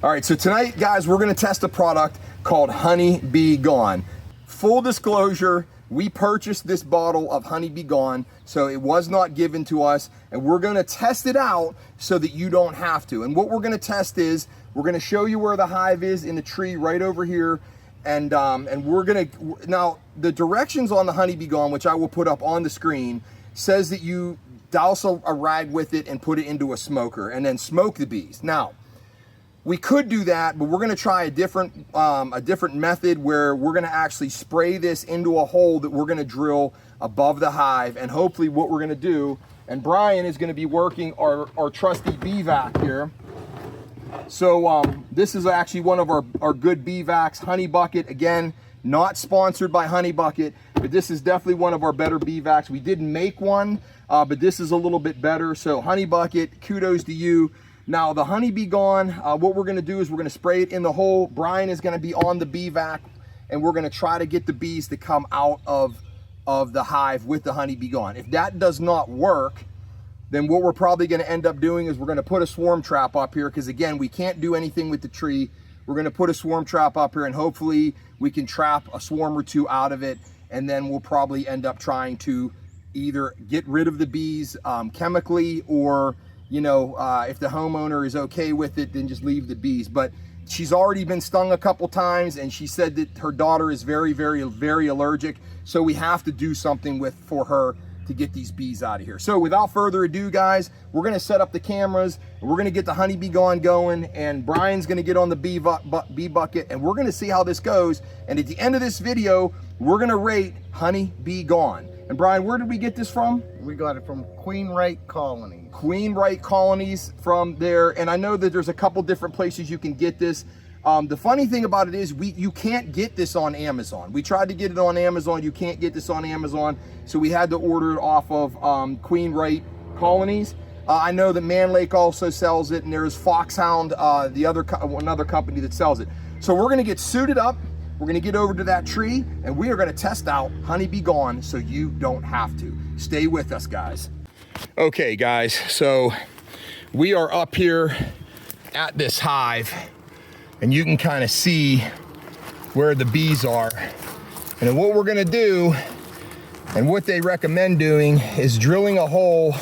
All right, so tonight, guys, we're gonna test a product called Honey Bee Gone. Full disclosure, we purchased this bottle of Honey Bee Gone, so it was not given to us, and we're gonna test it out so that you don't have to. And what we're gonna test is, we're gonna show you where the hive is in the tree right over here, and we're gonna, now the directions on the Honey Bee Gone, which I will put up on the screen, says that you douse a rag with it and put it into a smoker and then smoke the bees. Now, we could do that, but we're gonna try a different method where we're gonna actually spray this into a hole that we're gonna drill above the hive. And hopefully what we're gonna do, and Brian is gonna be working our trusty BeeVac here. So this is actually one of our good BeeVacs, Honey Bucket. Again, not sponsored by Honey Bucket, but this is definitely one of our better BeeVacs. We did make one, but this is a little bit better. So Honey Bucket, kudos to you. Now the Honey Bee Gone, what we're gonna do is we're gonna spray it in the hole. Brian is gonna be on the BeeVac, and we're gonna try to get the bees to come out of the hive with the Honey Bee Gone. If that does not work, then what we're probably gonna end up doing is we're gonna put a swarm trap up here, because again, we can't do anything with the tree. We're gonna put a swarm trap up here, and hopefully we can trap a swarm or two out of it, and then we'll probably end up trying to either get rid of the bees chemically, or you know, if the homeowner is okay with it, then just leave the bees. But she's already been stung a couple times, and she said that her daughter is very, very, very allergic. So we have to do something for her to get these bees out of here. So without further ado, guys, we're gonna set up the cameras, and we're gonna get the Honey Bee Gone going, and Brian's gonna get on the bee bucket, and we're gonna see how this goes. And at the end of this video, we're gonna rate Honey Bee Gone. And Brian, where did we get this from? We got it from Queen Wright Colonies. Queen Wright Colonies from there. And I know that there's a couple different places you can get this. The funny thing about it is you can't get this on Amazon. We tried to get it on Amazon. You can't get this on Amazon. So we had to order it off of Queen Wright Colonies. I know that Man Lake also sells it, and there's Foxhound, another company that sells it. So we're gonna get suited up. We're gonna get over to that tree, and we are gonna test out Honey Bee Gone so you don't have to. Stay with us, guys. Okay, guys, so we are up here at this hive, and you can kind of see where the bees are. And what we're gonna do, and what they recommend doing, is drilling a hole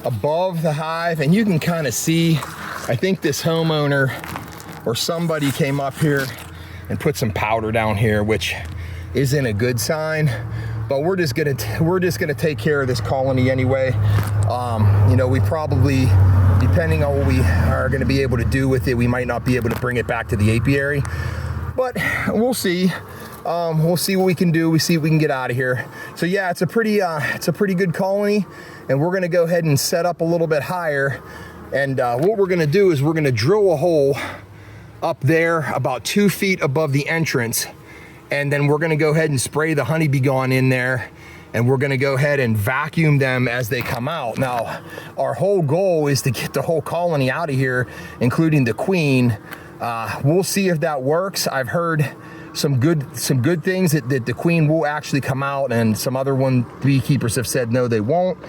above the hive, and you can kind of see, I think this homeowner or somebody came up here and put some powder down here, which isn't a good sign, but we're just gonna take care of this colony anyway. You know, we probably, depending on what we are gonna be able to do with it, we might not be able to bring it back to the apiary, but we'll see. We'll see what we can do. We see if we can get out of here. So yeah, it's a pretty good colony, and we're gonna go ahead and set up a little bit higher. And what we're gonna do is we're gonna drill a hole up there about 2 feet above the entrance, and then we're gonna go ahead and spray the Honey Bee Gone in there, and we're gonna go ahead and vacuum them as they come out. Now, our whole goal is to get the whole colony out of here, including the queen. We'll see if that works. I've heard some good things that the queen will actually come out, and some other beekeepers have said no, they won't.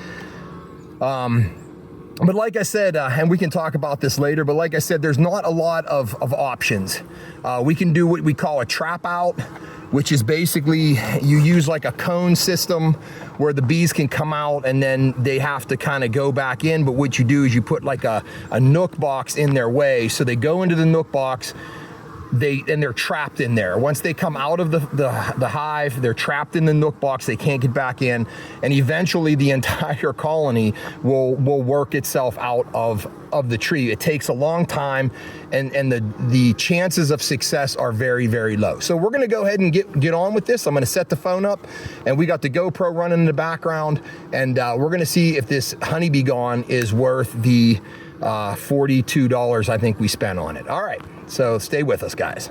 But like I said, and we can talk about this later, but like I said, there's not a lot of options. We can do what we call a trap out, which is basically you use like a cone system where the bees can come out and then they have to kind of go back in. But what you do is you put like a nook box in their way. So they go into the nook box, they're trapped in there. Once they come out of the hive, they're trapped in the nook box. They can't get back in, and eventually the entire colony will work itself out of the tree. It takes a long time, and the chances of success are very, very low. So we're gonna go ahead and get on with this. I'm gonna set the phone up, and we got the GoPro running in the background, and we're gonna see if this Honey Bee Gone is worth the $42 I think we spent on it. All right, so stay with us, guys.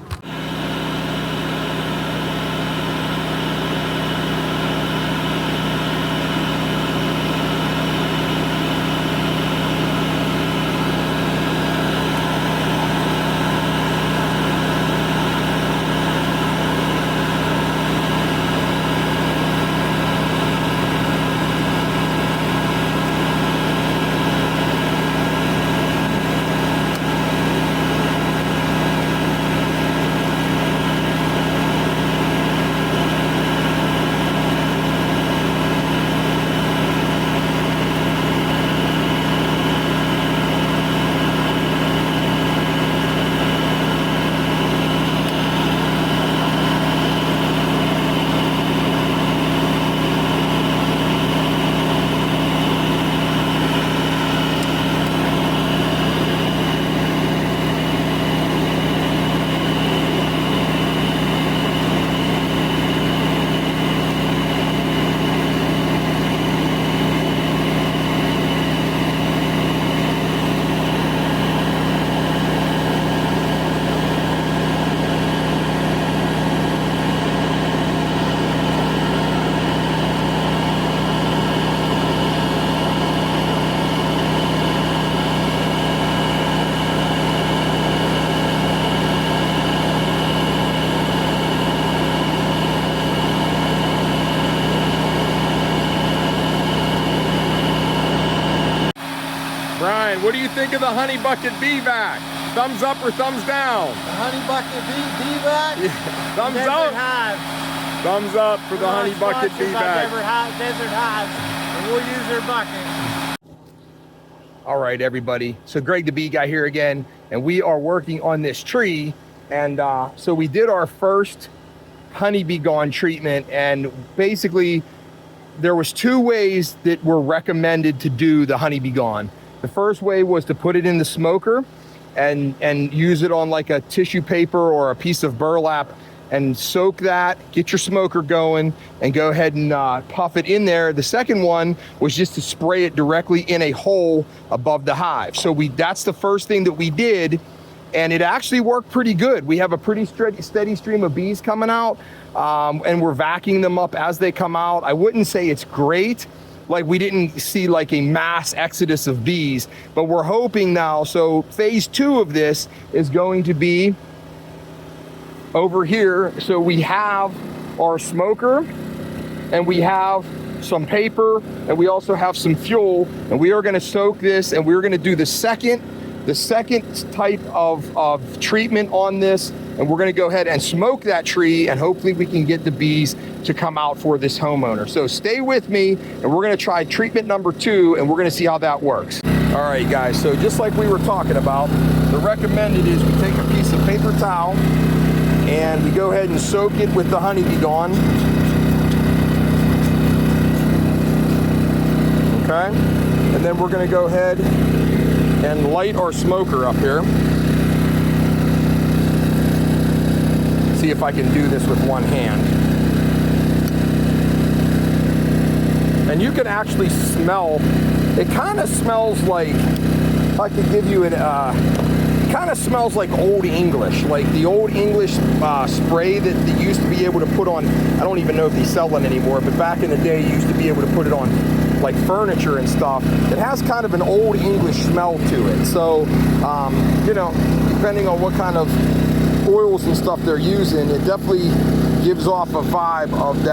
Brian, what do you think of the honey bucket BeeVac? Thumbs up or thumbs down? The honey bucket BeeVac. Yeah. Thumbs up. Hive. Thumbs up for the honey bucket BeeVac. Desert Hive, and we'll use their bucket. All right, everybody. So Greg the Bee Guy here again, and we are working on this tree. And so we did our first honeybee gone treatment, and basically there was two ways that were recommended to do the honeybee gone. The first way was to put it in the smoker and use it on like a tissue paper or a piece of burlap and soak that, get your smoker going, and go ahead and puff it in there. The second one was just to spray it directly in a hole above the hive. So that's the first thing that we did, and it actually worked pretty good. We have a pretty steady stream of bees coming out, and we're vacuuming them up as they come out. I wouldn't say it's great, like we didn't see like a mass exodus of bees, but we're hoping now. So phase 2 of this is going to be over here. So we have our smoker, and we have some paper, and we also have some fuel, and we are going to soak this, and we're going to do the second type of treatment on this, and we're going to go ahead and smoke that tree, and hopefully we can get the bees to come out for this homeowner. So stay with me, and we're going to try treatment number 2, and we're going to see how that works. All right, guys, so just like we were talking about, the recommended is we take a piece of paper towel and we go ahead and soak it with the honeybee gone. Okay, and then we're going to go ahead and light our smoker up here. See if I can do this with one hand. And you can actually smell, it kind of smells like, if I could give you it kind of smells like Old English, like the Old English spray that you used to be able to put on. I don't even know if they sell it anymore, but back in the day you used to be able to put it on like furniture and stuff. It has kind of an Old English smell to it. So, you know, depending on what kind of oils and stuff they're using, it definitely gives off a vibe of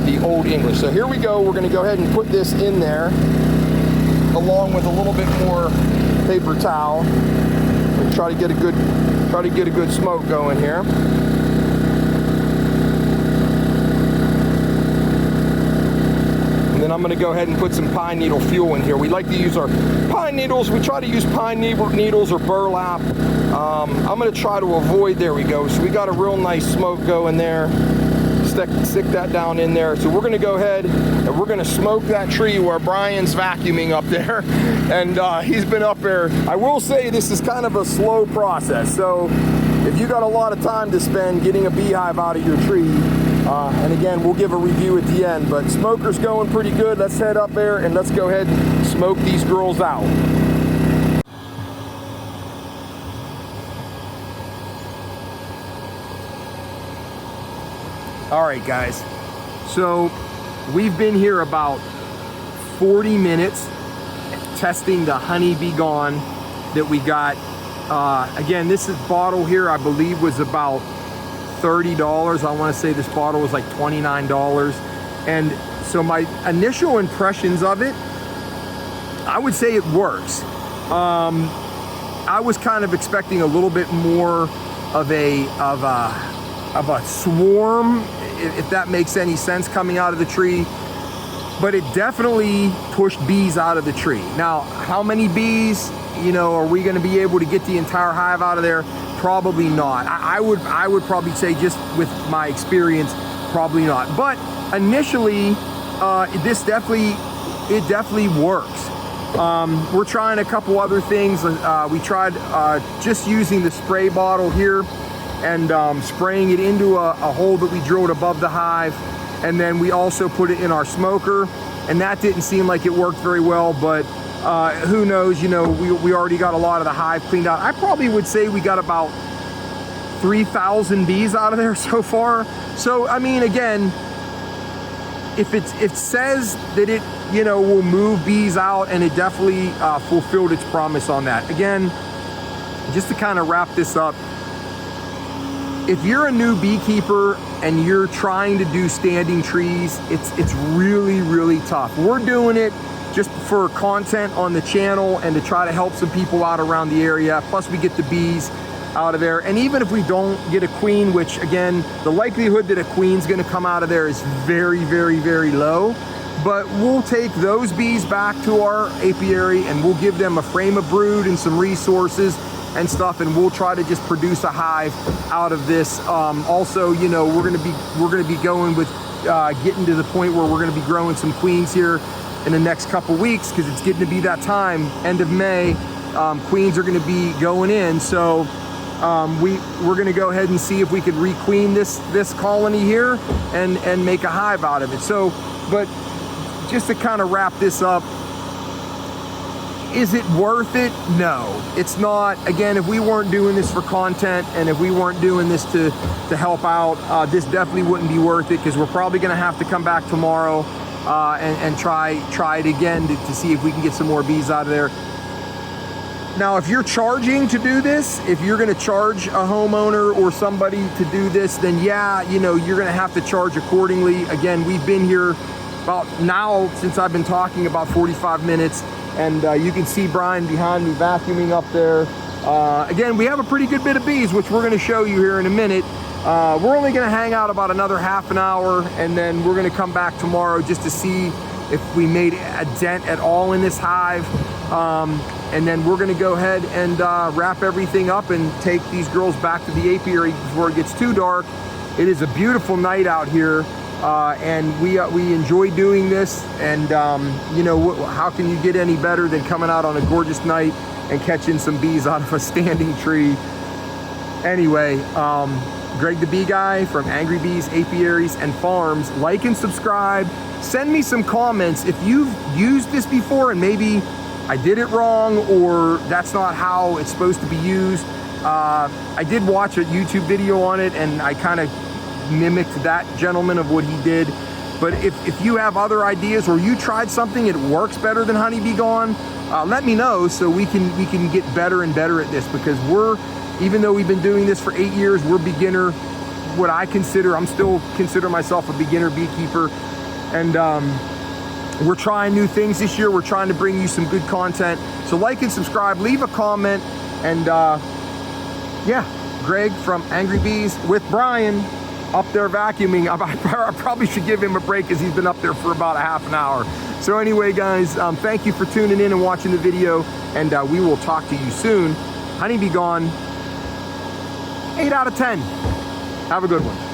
the Old English. So here we go. We're going to go ahead and put this in there along with a little bit more paper towel. And try to get a good smoke going here. And then I'm going to go ahead and put some pine needle fuel in here. We like to use our pine needles. We try to use pine needles or burlap. I'm going to try to avoid, there we go. So we got a real nice smoke going there. Stick that down in there. So we're going to go ahead and we're going to smoke that tree where Brian's vacuuming up there. And he's been up there. I will say this is kind of a slow process. So if you got a lot of time to spend getting a beehive out of your tree, and again, we'll give a review at the end, but smoker's going pretty good. Let's head up there and let's go ahead and smoke these girls out. All right, guys, so we've been here about 40 minutes testing the honeybee gone that we got. Again, this bottle here, I believe, was about $30. I want to say this bottle was like $29. And so my initial impressions of it, I would say it works. I was kind of expecting a little bit more of a swarm, if that makes any sense, coming out of the tree, but it definitely pushed bees out of the tree. Now, how many bees, you know, are we going to be able to get the entire hive out of there? Probably not. I would probably say, just with my experience, probably not. But initially, it definitely works. We're trying a couple other things. We tried just using the spray bottle here and spraying it into a hole that we drilled above the hive, and then we also put it in our smoker, and that didn't seem like it worked very well, but who knows, you know, we already got a lot of the hive cleaned out. I probably would say we got about 3,000 bees out of there so far. So I mean, again, if it says that it, you know, will move bees out, and it definitely fulfilled its promise on that. Again, just to kind of wrap this up, if you're a new beekeeper and you're trying to do standing trees, it's really, really tough. We're doing it just for content on the channel and to try to help some people out around the area. Plus we get the bees out of there. And even if we don't get a queen, which again, the likelihood that a queen's gonna come out of there is very, very, very low. But we'll take those bees back to our apiary and we'll give them a frame of brood and some resources and stuff, and we'll try to just produce a hive out of this. Also, you know, we're gonna be going with getting to the point where we're gonna be growing some queens here in the next couple weeks, because it's getting to be that time, end of May. Queens are gonna be going in, so we're gonna go ahead and see if we could requeen this colony here and make a hive out of it. So, but just to kind of wrap this up, is it worth it? No, it's not. Again, if we weren't doing this for content and if we weren't doing this to help out, this definitely wouldn't be worth it, because we're probably gonna have to come back tomorrow and try it again to see if we can get some more bees out of there. Now, if you're charging to do this, if you're gonna charge a homeowner or somebody to do this, then yeah, you know, you're gonna have to charge accordingly. Again, we've been here about now, since I've been talking, about 45 minutes. And you can see Brian behind me vacuuming up there. Again, we have a pretty good bit of bees, which we're gonna show you here in a minute. We're only gonna hang out about another half an hour, and then we're gonna come back tomorrow just to see if we made a dent at all in this hive. And then we're gonna go ahead and wrap everything up and take these girls back to the apiary before it gets too dark. It is a beautiful night out here. And we enjoy doing this, and you know, how can you get any better than coming out on a gorgeous night and catching some bees out of a standing tree? Anyway, Greg the Bee Guy from Angry Bees Apiaries and Farms. Like and subscribe. Send me some comments if you've used this before and maybe I did it wrong, or that's not how it's supposed to be used. I did watch a YouTube video on it, and I kind of mimicked that gentleman of what he did. But if you have other ideas, or you tried something, it works better than Honey Bee Gone, let me know so we can get better and better at this, because even though we've been doing this for 8 years, we're beginner, I'm still consider myself a beginner beekeeper. And we're trying new things this year. We're trying to bring you some good content. So like and subscribe, leave a comment, and yeah, Greg from Angry Bees with Brian up there vacuuming. I probably should give him a break, because he's been up there for about a half an hour. So anyway, guys, thank you for tuning in and watching the video, and we will talk to you soon. Honey Bee Gone, 8 out of 10. Have a good one.